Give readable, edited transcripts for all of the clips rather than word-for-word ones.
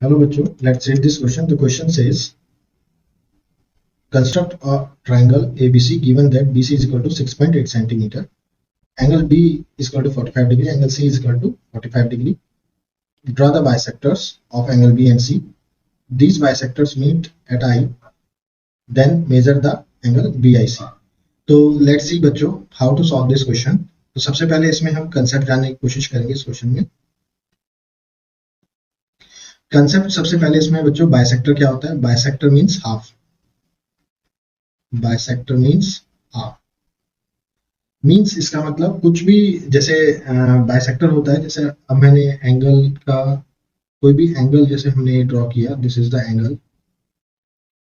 Hello बच्चों, let's read this question. The question says, construct a triangle ABC given that BC is equal to 6.8 centimeter. Angle B is equal to 45 degree. Angle C is equal to 45 degree. Draw the bisectors of angle B and C. These bisectors meet at I. Then measure the angle BIC. तो let's see बच्चों how to solve this question. तो सबसे पहले इसमें हम concept जानने की कोशिश करेंगे इस क्वेश्चन में. कंसेप्ट सबसे पहले इसमें बच्चों बाइसेक्टर क्या होता है. Bisector means half. Bisector means half means इसका मतलब कुछ भी, जैसे बाइसेक्टर होता है, जैसे अब मैंने एंगल का कोई भी एंगल जैसे हमने ड्रॉ किया, this is the angle,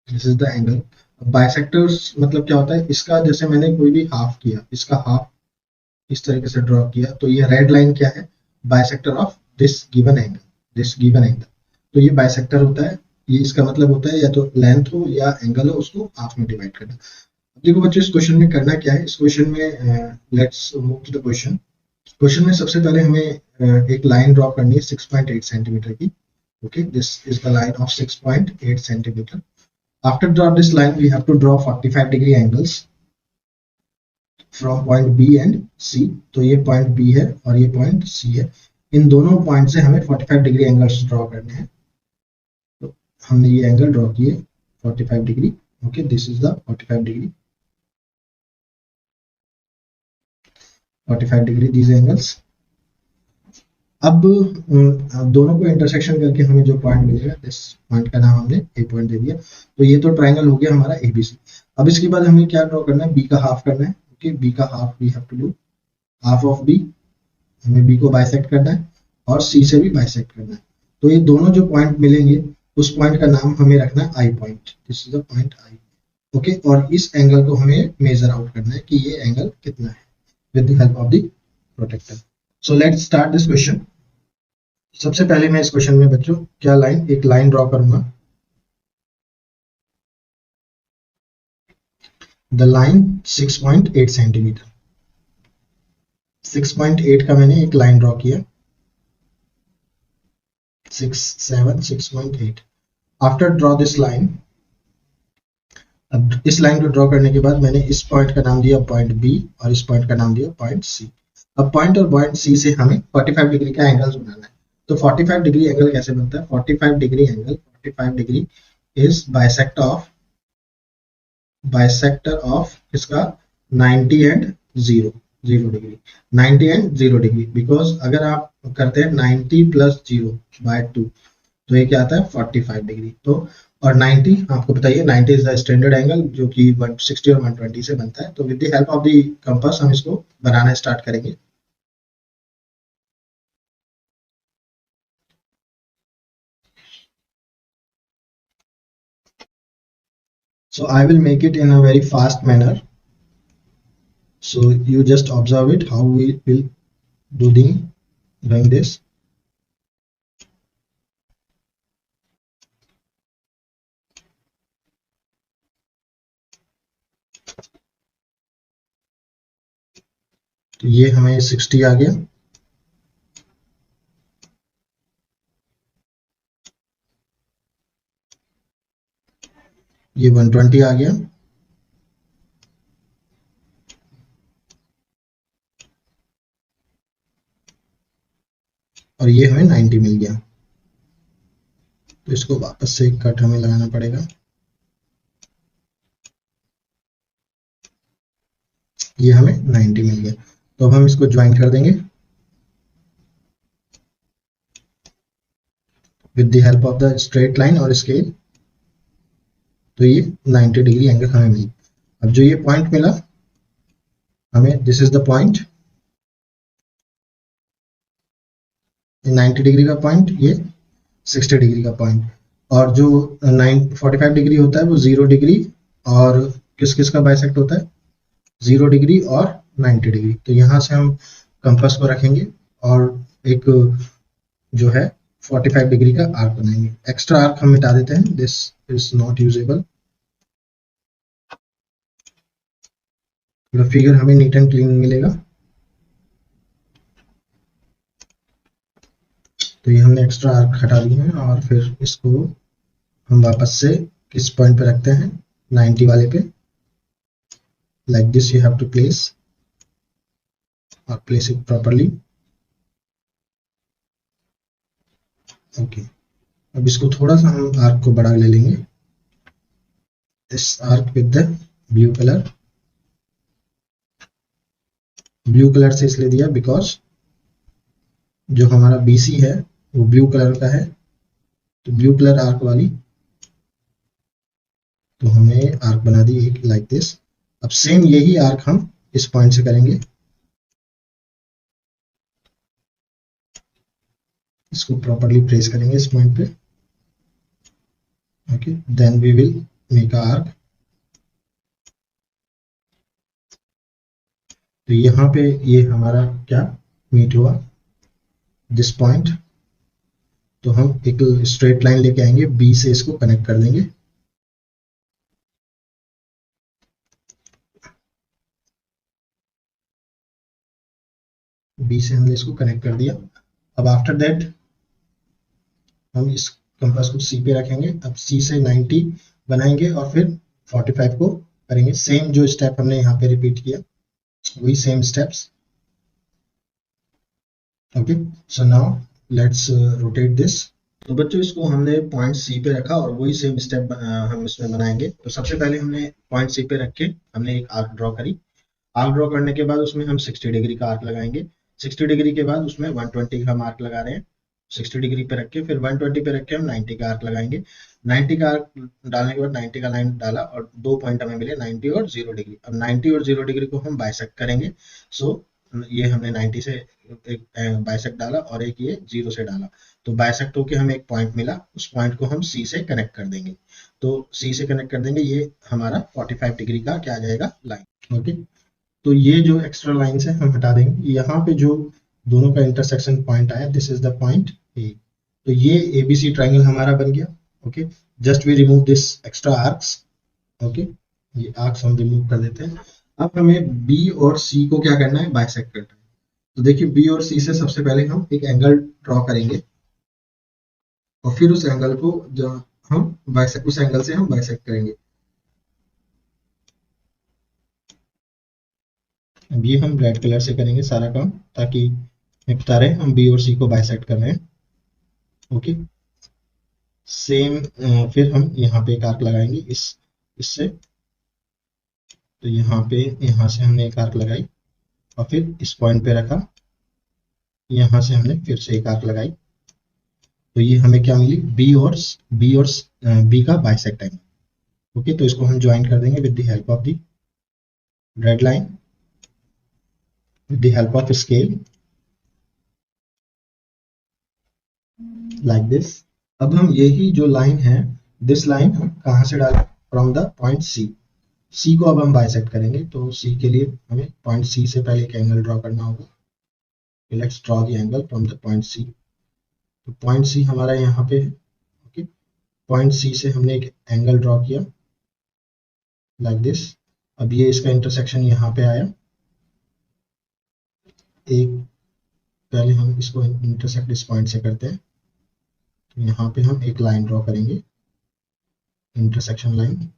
this is the angle. Bisectors मतलब क्या होता है, इसका जैसे मैंने कोई भी हाफ किया, इसका हाफ इस तरीके से ड्रॉ किया, तो ये रेड लाइन क्या है, bisector of this given angle, this given angle. तो ये बाइसेक्टर होता है. ये इसका मतलब होता है या तो लेंथ हो या एंगल हो, उसको हाफ में डिवाइड करना. देखो बच्चों इस क्वेश्चन में करना क्या है. इस क्वेश्चन में let's move to the question. Question में सबसे पहले हमें एक लाइन ड्रॉ करनी है 6.8 सेंटीमीटर की. Okay, this is the line of 6.8 centimetre. After draw this line we have to draw 45 degree angles from point B and C. तो ये पॉइंट बी है और ये पॉइंट सी है. इन दोनों पॉइंट से हमें 45 डिग्री एंगल्स ड्रॉ करने हैं. तो हमने ये एंगल ड्रॉ किए 45 degree. Okay, this is the 45 degree, 45 degree these angles. अब दोनों को इंटरसेक्शन करके हमें जो पॉइंट मिलेगा, दिस पॉइंट का नाम हमने ए पॉइंट दे दिया. तो ये तो ट्रायंगल हो गया हमारा एबीसी. अब इसके बाद हमें क्या ड्रॉ करना है, बी का हाफ करना है. ओके, बी का half we have to do half of B. हमें बी को बाइसेक्ट करना है और सी से भी बाइसेक्ट करना है. तो ये दोनों जो पॉइंट मिलेंगे उस पॉइंट का नाम हमें रखना है I point. This is the point I. Okay, और इस एंगल को हमें मेजर आउट करना है कि ये एंगल कितना है with the help of the protractor. So let's start this question. सबसे पहले मैं इस क्वेश्चन में बच्चों क्या लाइन, एक लाइन ड्रॉ करूंगा. The line 6.8 centimetre. 6.8 का मैंने एक लाइन ड्रॉ किया. 6.8. आफ्टर ड्रॉ दिस लाइन, अब इस लाइन को ड्रॉ करने के बाद मैंने इस पॉइंट का नाम दिया पॉइंट बी और इस पॉइंट का नाम दिया पॉइंट सी. अब पॉइंट और पॉइंट सी से हमें 45 डिग्री का एंगल बनाना है. तो 45 डिग्री एंगल कैसे बनता है. 45 degree angle, 45 degree is bisector of इसका 90 and 0 degree. 90 and 0 degree, because अगर आप करते हैं 90 प्लस 0 बाय 2 तो ये क्या आता है 45 डिग्री. तो और 90 आपको बताइए, 90 इज द स्टैंडर्ड एंगल जो कि 160 और 120 से बनता है. तो with the help of the compass हम इसको बनाना स्टार्ट करेंगे. So I will make it in a very fast manner. So you just observe it how we will doing this. तो ये हमें 60 आ गया. ये 120 आ गया. और ये हमें 90 मिल गया. तो इसको वापस से कट हमें लगाना पड़ेगा. ये हमें 90 मिल गया. तो अब हम इसको ज्वाइन कर देंगे with the help of the straight line और स्केल. तो ये 90 डिग्री एंगल हमें मिली. अब जो ये पॉइंट मिला हमें, this is the point, 90 degree का पॉइंट, ये 60 डिग्री का पॉइंट. और जो 45 डिग्री होता है वो 0 डिग्री और किस किस का बाइसेक्ट होता है, 0 डिग्री और 90 डिग्री. तो यहाँ से हम कंपास को रखेंगे और एक जो है 45 डिग्री का आर्क बनाएंगे. एक्स्ट्रा आर्क हम मिटा देते हैं, this is not usable. Figure हमें नीट एंड क्लीन मिलेगा. तो ये हमने एक्स्ट्रा आर्क हटा दिए हैं और फिर इसको हम वापस से किस पॉइंट पे रखते हैं, 90 वाले पे। Like this you have to place और प्लेस इट प्रॉपरली। ओके, अब इसको थोड़ा सा हम आर्क को बड़ा ले लेंगे, this arc with the blue colour. Blue colour से इसलिए दिया बिकॉज जो हमारा BC है वो ब्लू कलर का है, तो ब्लू कलर आर्क वाली, तो हमने आर्क बना दी एक लाइक दिस। अब सेम यही आर्क हम इस पॉइंट से करेंगे, इसको प्रॉपरली प्लेस करेंगे इस पॉइंट पे। Okay, then we will make a arc. तो यहाँ पे ये हमारा क्या मीट हुआ, दिस पॉइंट। तो हम एक स्ट्रेट लाइन लेके आएंगे, B से इसको कनेक्ट कर देंगे। B से हमने इसको कनेक्ट कर दिया। अब आफ्टर दैट हम इस कंपास को C पे रखेंगे। अब C से 90 बनाएंगे और फिर 45 को करेंगे। सेम जो स्टेप हमने यहाँ पे रिपीट किया, वही same steps. Okay, so now let's rotate this. तो बच्चों इसको हमने पॉइंट C पे रखा और वही सेम स्टेप हम इसमें बनाएंगे। तो सबसे पहले हमने पॉइंट C पे रख के हमने एक आर्क ड्रॉ करी। आर्क ड्रॉ करने के बाद उसमें हम 60 डिग्री का आर्क लगाएंगे। 60 डिग्री के बाद उसमें 120 का आर्क लगा रहे हैं। 60 डिग्री पे रख के फिर 120 पे रख के हम 90 का आर्क लगाएंगे। 90 का आर्क डालने के बाद 90 का लाइन डाला और 2 पॉइंट हमें मिले, 90 और 0 डिग्री। अब 90 और 0 डिग्री को हम बाइसेक्ट करेंगे। सो ये हमने 90 से एक बाइसेक्ट डाला और एक ये 0 से डाला, तो बाइसेक्ट होके हमें एक पॉइंट मिला। उस पॉइंट को हम C से कनेक्ट कर देंगे। तो C से कनेक्ट कर देंगे, ये हमारा 45 डिग्री का क्या आ जाएगा, लाइन। ओके, तो ये जो एक्स्ट्रा लाइंस है हम हटा देंगे। यहाँ पे जो दोनों का इंटरसेक्शन पॉइंट आया, this is the point A। तो ये ABC ट्राइंगल हमारा बन गया। Okay, just we remove this extra arcs. Okay, ये आर्क्स हम रिमूव कर देते हैं। अब हमें B और C को क्या करना है, बाइसेक्ट करना है। तो देखिए B और C से सबसे पहले हम एक एंगल ड्रॉ करेंगे और फिर उस एंगल को जो हम बाइसेक्ट, उस एंगल से हम बाइसेक्ट करेंगे। अब ये हम रेड कलर से करेंगे सारा काम, ताकि मैं बता रहे हैं हम B और C को बाइसेक्ट कर रहे हैं। ओके, सेम फिर हम यहाँ पे एक आर्क लगाएंगे इससे। तो यहाँ से हमने एक आर्क लगाई और फिर इस पॉइंट पे रखा। यहाँ से हमने फिर से एक आर्क लगाई। तो ये हमें क्या मिली, B का बाइसेक्ट एंगल। ओके, तो इसको हम ज्वाइन कर देंगे with the help of the red line, with the help of scale like this। अब हम यही जो लाइन है, दिस लाइन हम कहाँ से डालें, फ्रॉम द पॉइंट C को अब हम बाइसेक्ट करेंगे। तो C के लिए हमें पॉइंट C से पहले एक एंगल ड्रॉ करना होगा। Let's draw the angle from the point C। तो पॉइंट C हमारा यहाँ पे है। ओके, पॉइंट C से हमने एक एंगल ड्रॉ किया लाइक दिस। अब ये इसका इंटरसेक्शन यहाँ पे आया। एक पहले हम इसको इंटरसेक्ट इस पॉइंट से करते हैं। तो यहाँ पे हम एक लाइन ड्रॉ करेंगे, intersection line.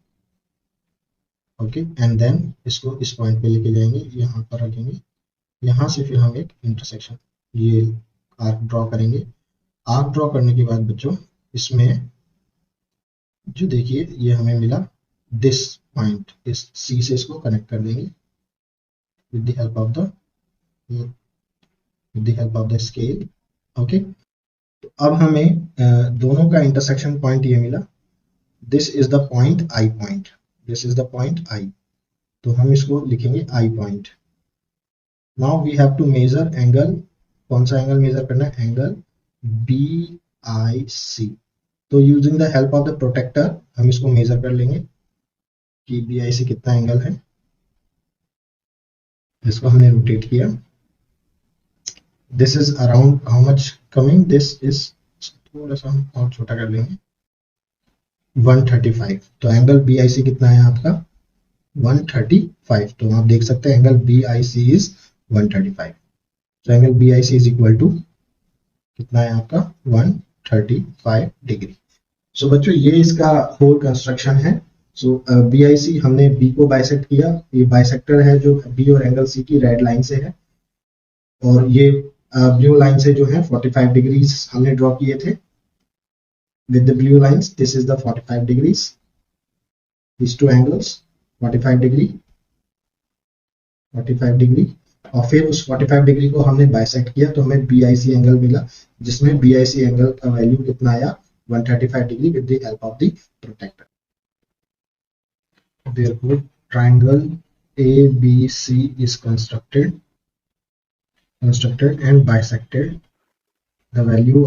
Okay, and then इसको इस पॉइंट पे लेके जाएंगे, यहाँ पर रखेंगे। यहाँ से फिर हम एक इंटरसेक्शन, ये आर्क ड्रॉ करेंगे। आर्क ड्रॉ करने के बाद बच्चों इसमें जो देखिए ये हमें मिला दिस पॉइंट, इस C से इसको कनेक्ट कर देंगे with the help of the scale. Okay, तो अब हमें दोनों का इंटरसेक्शन पॉइंट ये मिला, this is the point I point, this is the point I। तो हम इसको लिखेंगे I point. Now we have to measure angle, कौन सा एंगल मेजर करना है, एंगल BIC। तो using the help of the protractor हम इसको मेजर कर लेंगे कि BIC कितना एंगल है। इसको हमने रोटेट किया, this is around how much coming, this is थोड़ा सा हम और छोटा कर लेंगे, 135। तो एंगल BIC कितना है आपका, 135। तो आप देख सकते हैं एंगल BIC इज 135। तो angle BIC is equal to कितना है आपका 135 डिग्री। सो बच्चों ये इसका होल कंस्ट्रक्शन है। सो BIC हमने B को बाइसेक्ट किया, ये बाइसेक्टर है जो B और एंगल C की रेड लाइन से है, और ये ब्लू लाइन से जो है 45 डिग्रीज हमने ड्रॉ किए थे with the blue lines. This is the 45 degrees, these two angles 45 degree 45 degree, और फिर उस 45 डिग्री को हमने बाइसेक्ट किया तो हमें BIC एंगल मिला, जिसमें BIC एंगल का वैल्यू कितना आया 135 degree with the help of the protractor. Therefore, triangle ABC is constructed and bisected. The value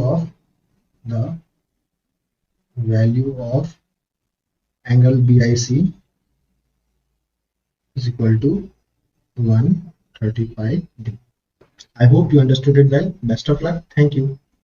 of angle BIC is equal to 135 degree. I hope you understood it well. Best of luck. Thank you.